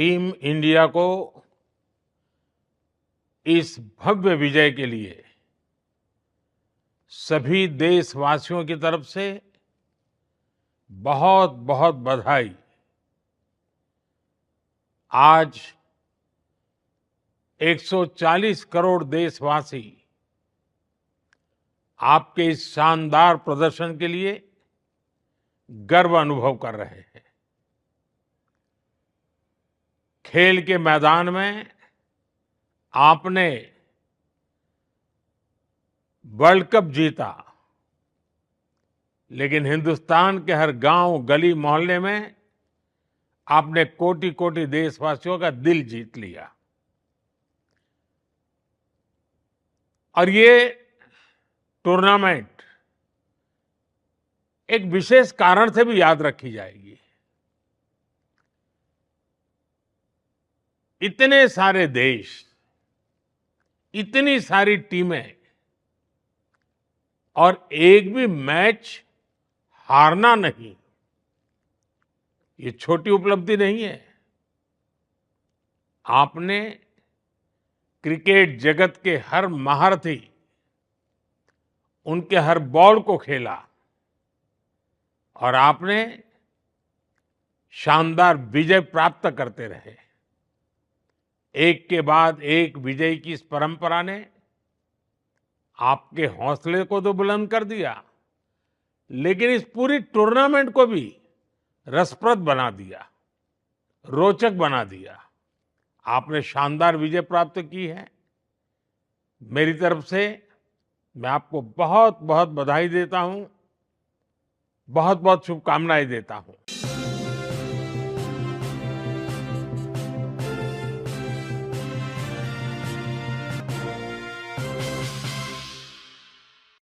Team India को इस भव्य विजय के लिए सभी देशवासियों की तरफ से बहुत बहुत बधाई। आज 140 करोड़ देशवासी आपके इस शानदार प्रदर्शन के लिए गर्व अनुभव कर रहे हैं। खेल के मैदान में आपने वर्ल्ड कप जीता, लेकिन हिंदुस्तान के हर गांव, गली, मोहल्ले में आपने कोटि-कोटि देशवासियों का दिल जीत लिया। और ये टूर्नामेंट एक विशेष कारण से भी याद रखी जाएगी। इतने सारे देश, इतनी सारी टीमें और एक भी मैच हारना नहीं, ये छोटी उपलब्धि नहीं है। आपने क्रिकेट जगत के हर महारथी, उनके हर बॉल को खेला और आपने शानदार विजय प्राप्त करते रहे। एक के बाद एक विजय की इस परंपरा ने आपके हौसले को तो बुलंद कर दिया, लेकिन इस पूरी टूर्नामेंट को भी रसप्रद बना दिया, रोचक बना दिया। आपने शानदार विजय प्राप्त की है। मेरी तरफ से मैं आपको बहुत बहुत बधाई देता हूं, बहुत बहुत शुभकामनाएं देता हूं।